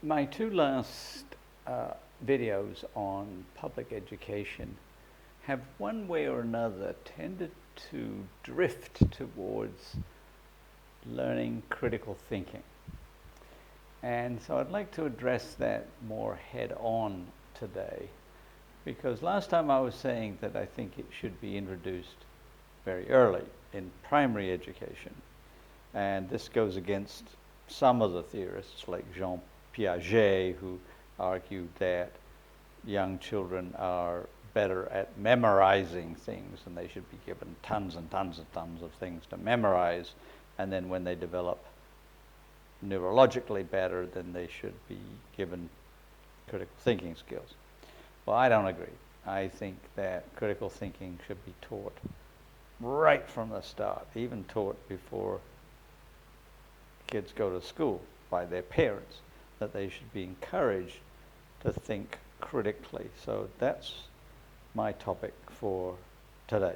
My two last videos on public education have one way or another tended to drift towards learning critical thinking. And so I'd like to address that more head on today, because last time I was saying that I think it should be introduced very early in primary education. And this goes against some of the theorists like Jean Piaget, who argued that young children are better at memorizing things and they should be given tons and tons and tons of things to memorize, and then when they develop neurologically better, then they should be given critical thinking skills. Well, I don't agree. I think that critical thinking should be taught right from the start, even taught before kids go to school by their parents, that they should be encouraged to think critically. So that's my topic for today.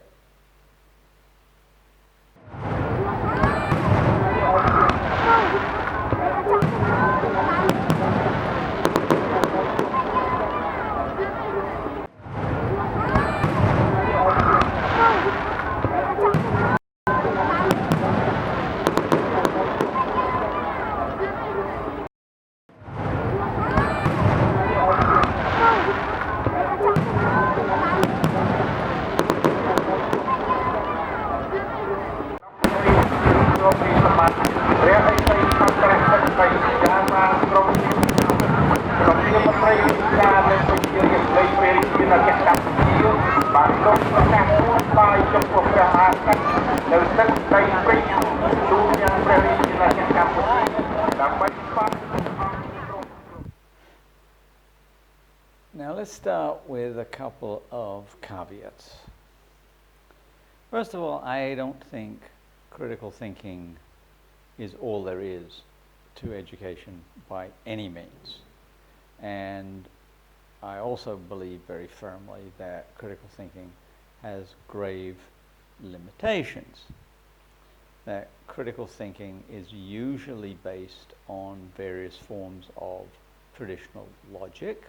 Now let's start with a couple of caveats. First of all, I don't think critical thinking is all there is to education by any means. And I also believe very firmly that critical thinking has grave limitations. That critical thinking is usually based on various forms of traditional logic,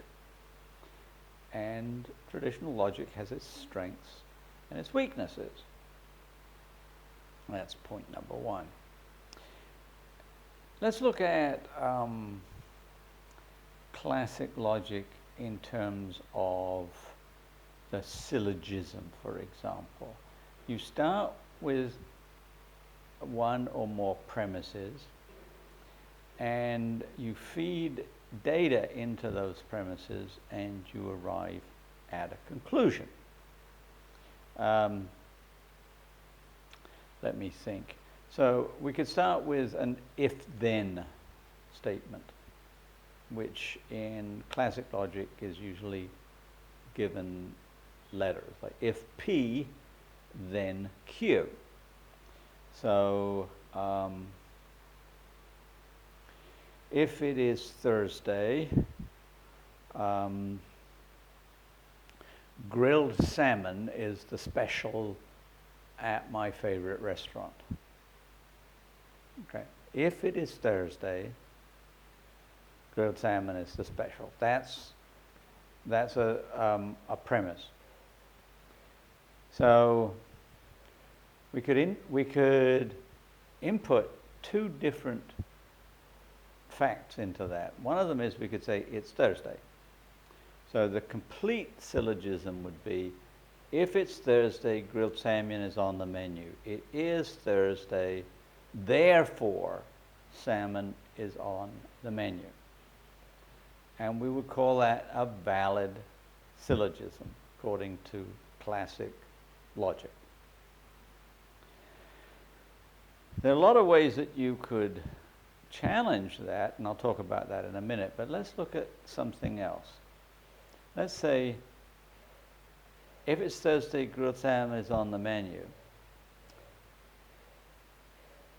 and traditional logic has its strengths and its weaknesses. That's point number one. Let's look at classic logic in terms of the syllogism, for example. You start with one or more premises, and you feed data into those premises, and you arrive at a conclusion. Let me think. So we could start with an if-then statement, which in classic logic is usually given letters, like if P, then Q. So if it is Thursday, grilled salmon is the special at my favorite restaurant. Okay. If it is Thursday, grilled salmon is the special. That's a premise. So we could input two different facts into that. One of them is we could say it's Thursday. So the complete syllogism would be, if it's Thursday, grilled salmon is on the menu. It is Thursday, therefore salmon is on the menu. And we would call that a valid syllogism according to classic logic. There are a lot of ways that you could challenge that, and I'll talk about that in a minute, but let's look at something else. Let's say, if it's Thursday, grilled salmon is on the menu.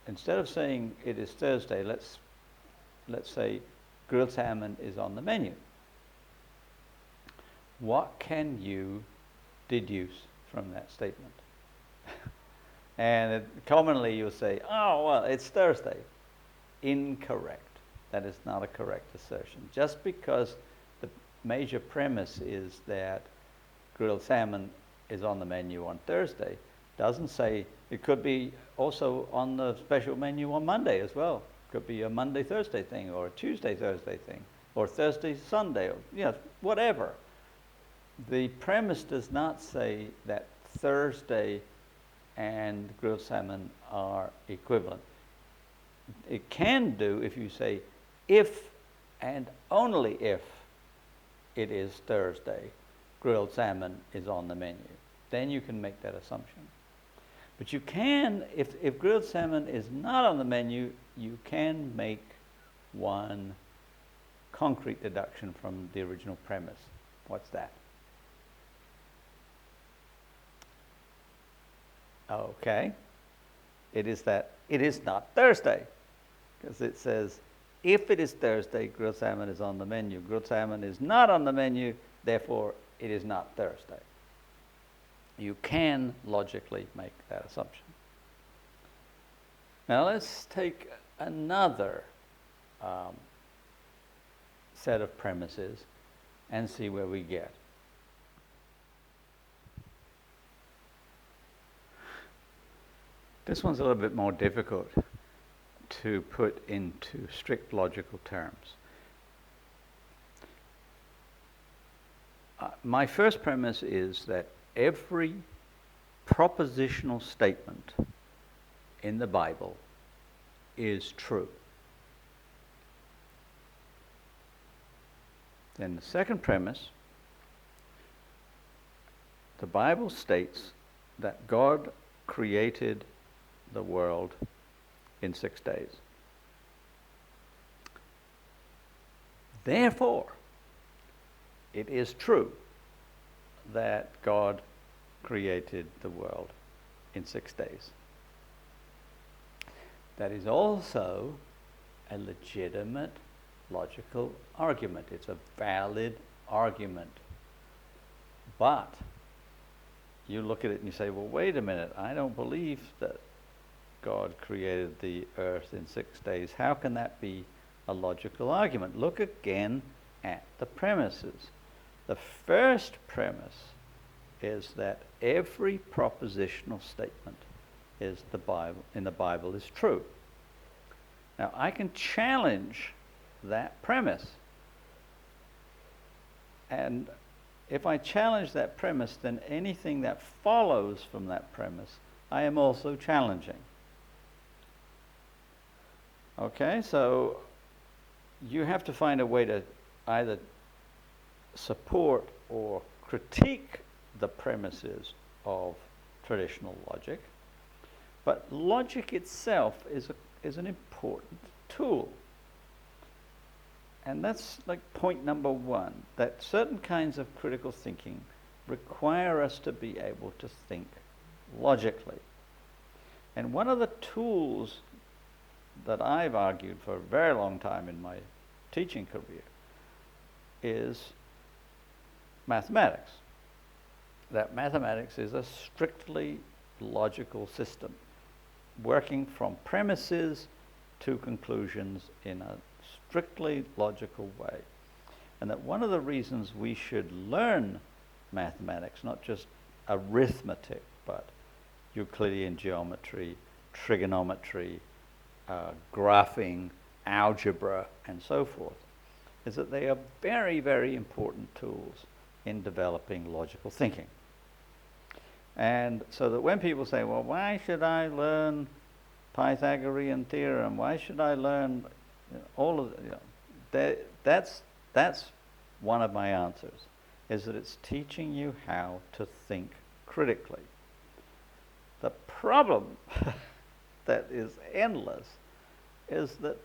Instead of saying it is Thursday, let's say grilled salmon is on the menu. What can you deduce from that statement? And commonly you'll say, oh, well, it's Thursday. Incorrect. That is not a correct assertion. Just because the major premise is that grilled salmon is on the menu on Thursday doesn't say it could be also on the special menu on Monday as well. Could be a Monday Thursday thing, or a Tuesday Thursday thing, or Thursday Sunday, or whatever. The premise does not say that Thursday and grilled salmon are equivalent. It can do if you say if and only if it is Thursday, grilled salmon is on the menu. Then you can make that assumption. But you can, if grilled salmon is not on the menu, you can make one concrete deduction from the original premise. What's that? Okay. It is that it is not Thursday, because it says if it is Thursday, grilled salmon is on the menu. Grilled salmon is not on the menu, therefore it is not Thursday. You can logically make that assumption. Now let's take another set of premises and see where we get. This one's a little bit more difficult to put into strict logical terms. My first premise is that every propositional statement in the Bible is true. Then the second premise, the Bible states that God created the world in 6 days. Therefore, it is true that God created the world in 6 days. That is also a legitimate logical argument. It's a valid argument. But you look at it and you say, well, wait a minute, I don't believe that God created the earth in 6 days. How can that be a logical argument? Look again at the premises. The first premise is that every propositional statement in the Bible is true. Now, I can challenge that premise. And if I challenge that premise, then anything that follows from that premise, I am also challenging. Okay, so you have to find a way to either support or critique the premises of traditional logic. But logic itself is an important tool. And that's like point number one, that certain kinds of critical thinking require us to be able to think logically. And one of the tools that I've argued for a very long time in my teaching career is mathematics. That mathematics is a strictly logical system, working from premises to conclusions in a strictly logical way. And that one of the reasons we should learn mathematics, not just arithmetic, but Euclidean geometry, trigonometry, graphing, algebra, and so forth, is that they are very, very important tools in developing logical thinking. And so that when people say, well, why should I learn Pythagorean theorem? Why should I learn all of that's one of my answers, is that it's teaching you how to think critically. The problem that is endless is that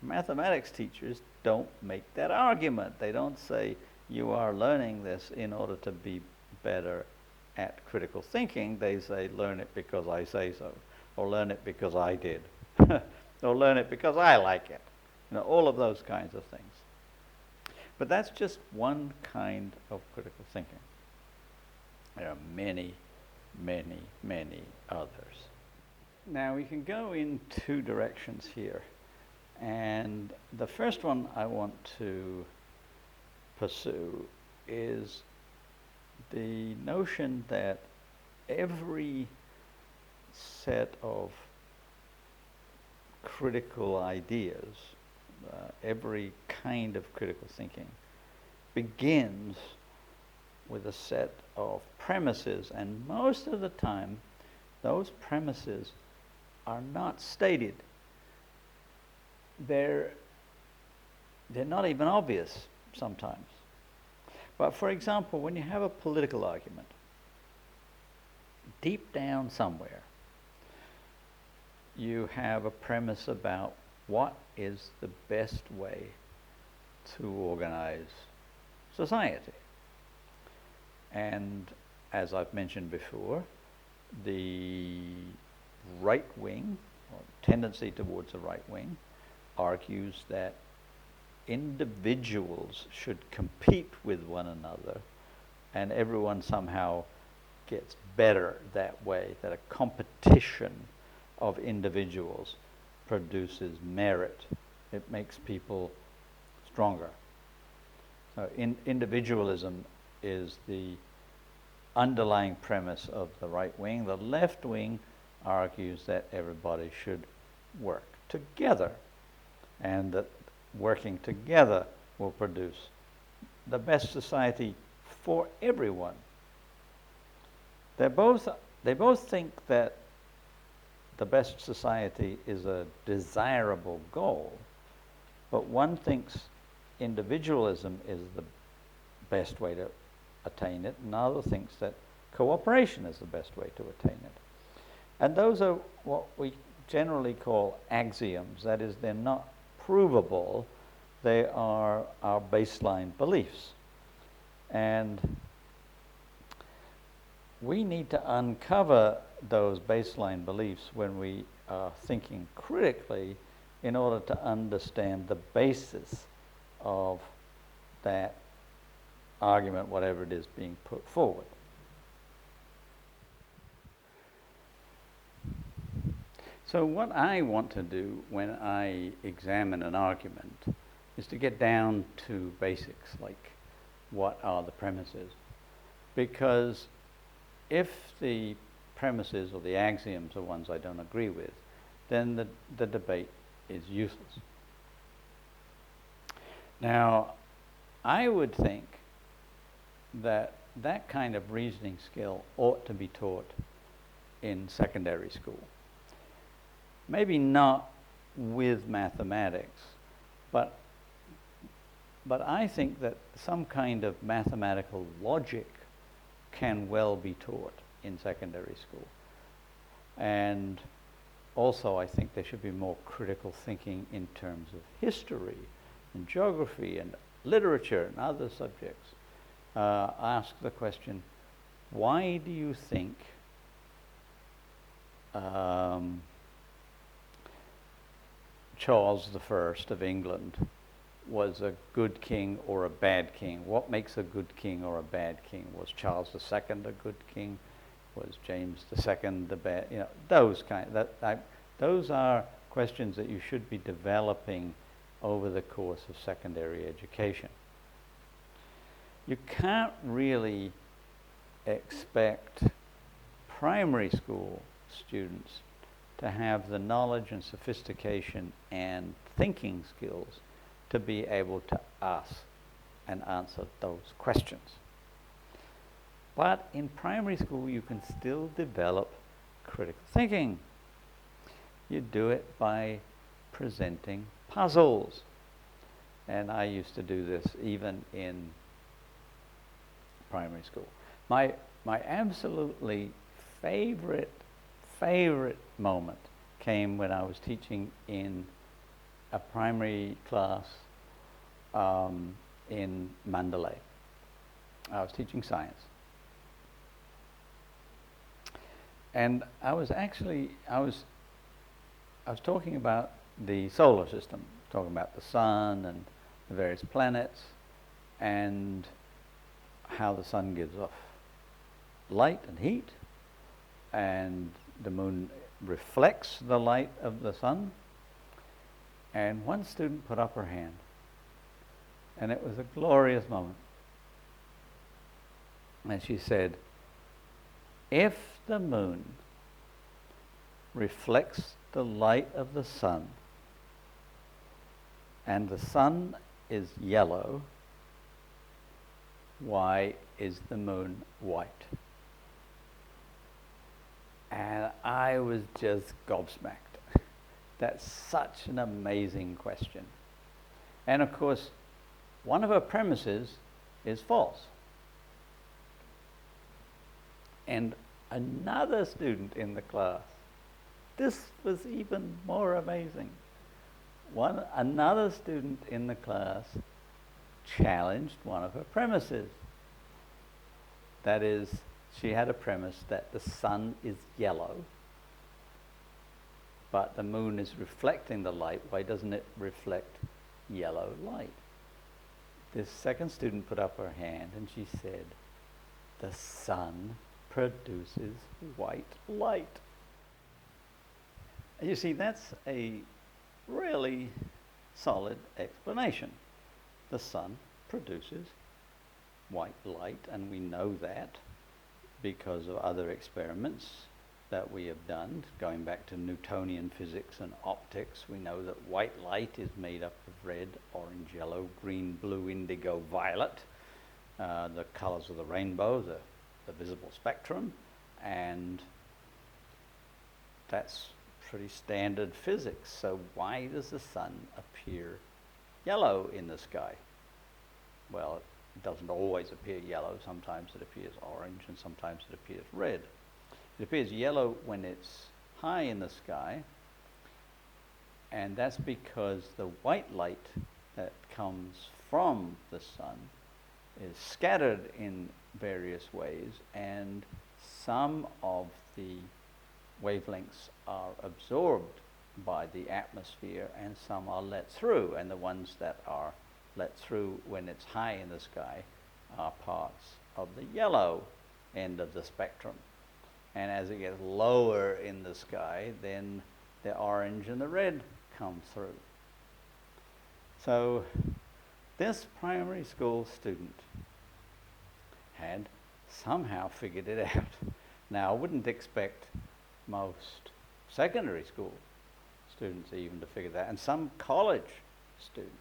mathematics teachers don't make that argument. They don't say you are learning this in order to be better at critical thinking. They say learn it because I say so, or learn it because I did, or learn it because I like it. All of those kinds of things. But that's just one kind of critical thinking. There are many, many, many others. Now we can go in two directions here. And the first one I want to pursue is the notion that every set of critical ideas, every kind of critical thinking, begins with a set of premises, and most of the time those premises are not stated. They're not even obvious sometimes. But for example, when you have a political argument, deep down somewhere, you have a premise about what is the best way to organize society. And as I've mentioned before, the right wing, or tendency towards the right wing, argues that individuals should compete with one another and everyone somehow gets better that way, that a competition of individuals produces merit. It makes people stronger. So individualism is the underlying premise of the right wing. The left wing argues that everybody should work together and that working together will produce the best society for everyone. They both think that the best society is a desirable goal, but one thinks individualism is the best way to attain it, and another thinks that cooperation is the best way to attain it. And those are what we generally call axioms. That is, they're not provable, they are our baseline beliefs. And we need to uncover those baseline beliefs when we are thinking critically in order to understand the basis of that argument, whatever it is being put forward. So what I want to do when I examine an argument is to get down to basics, like what are the premises? Because if the premises or the axioms are ones I don't agree with, then the debate is useless. Now, I would think that that kind of reasoning skill ought to be taught in secondary school. Maybe not with mathematics, but I think that some kind of mathematical logic can well be taught in secondary school. And also I think there should be more critical thinking in terms of history and geography and literature and other subjects. Ask the question, why do you think Charles I of England was a good king or a bad king? What makes a good king or a bad king? Was Charles II a good king? Was James II the bad? You know, those are questions that you should be developing over the course of secondary education. You can't really expect primary school students to have the knowledge and sophistication and thinking skills to be able to ask and answer those questions. But in primary school, you can still develop critical thinking. You do it by presenting puzzles. And I used to do this even in primary school. My absolutely favorite moment came when I was teaching in a primary class in Mandalay. I was teaching science. And I was talking about the solar system, talking about the sun and the various planets and how the sun gives off light and heat, and the moon reflects the light of the sun, And one student put up her hand, and it was a glorious moment. And she said, if the moon reflects the light of the sun, and the sun is yellow, why is the moon white? And I was just gobsmacked. That's such an amazing question. And of course, one of her premises is false. And another student in the class, this was even more amazing. Another student in the class challenged one of her premises. That is, she had a premise that the sun is yellow, but the moon is reflecting the light. Why doesn't it reflect yellow light? This second student put up her hand and she said, the sun produces white light. And you see, that's a really solid explanation. The sun produces white light, and we know that because of other experiments that we have done. Going back to Newtonian physics and optics, we know that white light is made up of red, orange, yellow, green, blue, indigo, violet, the colors of the rainbow, the visible spectrum, and that's pretty standard physics. So why does the sun appear yellow in the sky? Well, it doesn't always appear yellow. Sometimes it appears orange and sometimes it appears red. It appears yellow when it's high in the sky, and that's because the white light that comes from the sun is scattered in various ways, and some of the wavelengths are absorbed by the atmosphere and some are let through, and the ones that are let through when it's high in the sky are parts of the yellow end of the spectrum. And as it gets lower in the sky, then the orange and the red come through. So this primary school student had somehow figured it out. Now, I wouldn't expect most secondary school students even to figure that, and some college students.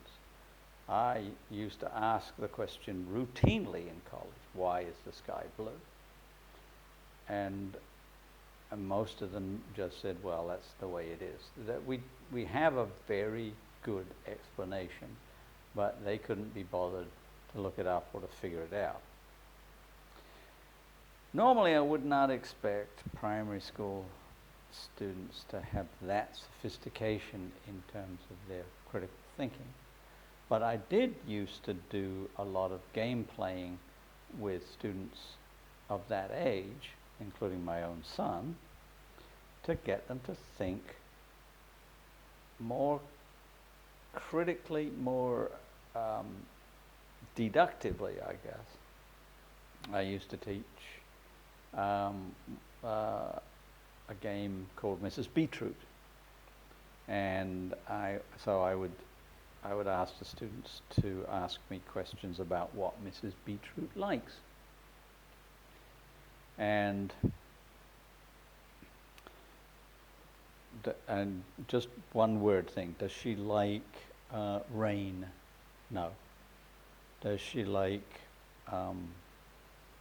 I used to ask the question routinely in college, why is the sky blue? And most of them just said, well, that's the way it is. That we have a very good explanation, but they couldn't be bothered to look it up or to figure it out. Normally, I would not expect primary school students to have that sophistication in terms of their critical thinking. But I did used to do a lot of game playing with students of that age, including my own son, to get them to think more critically, more deductively, I guess. I used to teach a game called Mrs. Beetroot, and so I would ask the students to ask me questions about what Mrs. Beetroot likes. And just one word thing. Does she like rain? No. Does she like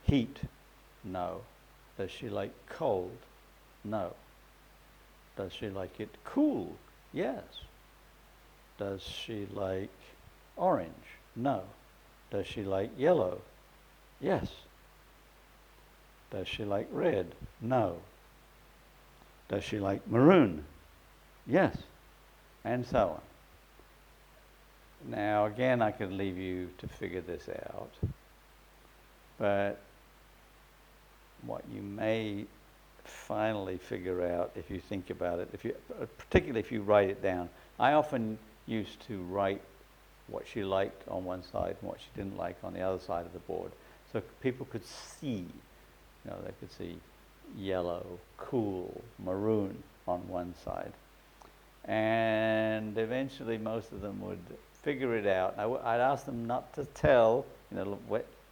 heat? No. Does she like cold? No. Does she like it cool? Yes. Does she like orange? No. Does she like yellow? Yes. Does she like red? No. Does she like maroon? Yes. And so on. Now, again, I could leave you to figure this out, but what you may finally figure out if you think about it, particularly if you write it down. I often used to write what she liked on one side and what she didn't like on the other side of the board, so people could see. They could see yellow, cool, maroon on one side. And eventually most of them would figure it out. I'd ask them not to tell,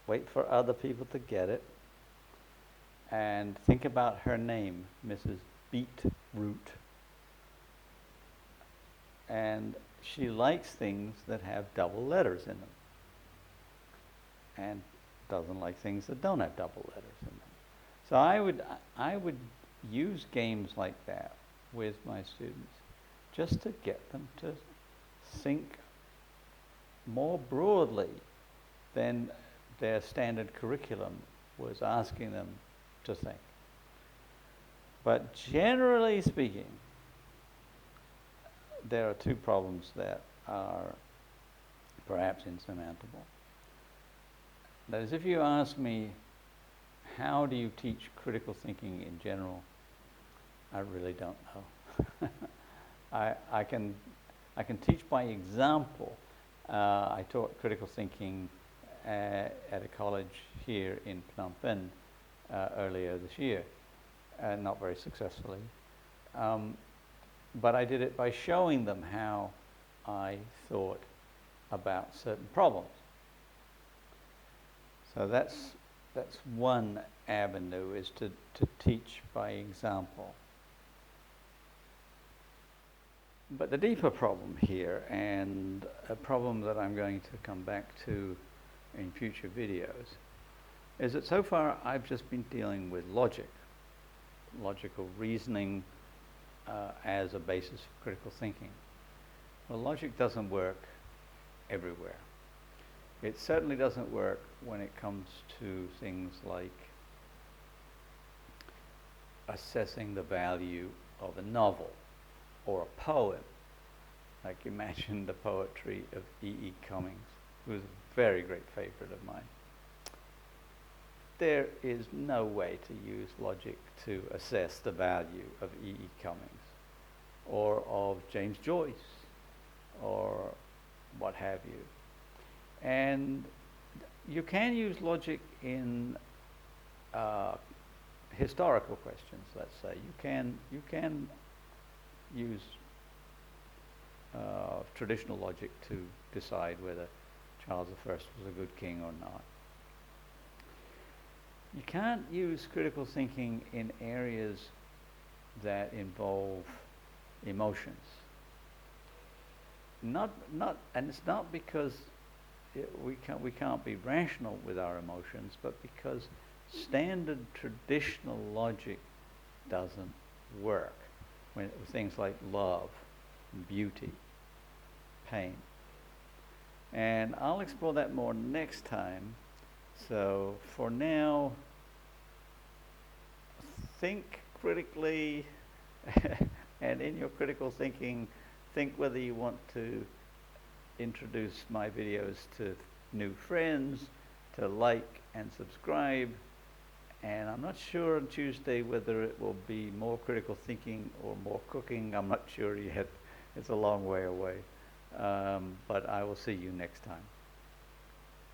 wait for other people to get it. And think about her name, Mrs. Beetroot. And she likes things that have double letters in them. And doesn't like things that don't have double letters in them. So I would use games like that with my students just to get them to think more broadly than their standard curriculum was asking them to think. But generally speaking, there are two problems that are perhaps insurmountable. That is, if you ask me, how do you teach critical thinking in general, I really don't know. I can teach by example. I taught critical thinking at a college here in Phnom Penh earlier this year, not very successfully. But I did it by showing them how I thought about certain problems. So that's one avenue, is to teach by example. But the deeper problem here, and a problem that I'm going to come back to in future videos, is that so far I've just been dealing with logic, logical reasoning as a basis for critical thinking. Well, logic doesn't work everywhere. It certainly doesn't work when it comes to things like assessing the value of a novel or a poem. Like, imagine the poetry of E.E. Cummings, who was a very great favorite of mine. There is no way to use logic to assess the value of E.E. Cummings or of James Joyce or what have you. And you can use logic in historical questions, let's say. You can use traditional logic to decide whether Charles I was a good king or not. You can't use critical thinking in areas that involve emotions. And it's not because we can't be rational with our emotions, but because standard traditional logic doesn't work with things like love, beauty, pain. And I'll explore that more next time. So for now, think critically, and in your critical thinking, think whether you want to introduce my videos to new friends, to like and subscribe. And I'm not sure on Tuesday whether it will be more critical thinking or more cooking. I'm not sure yet. It's a long way away. But I will see you next time.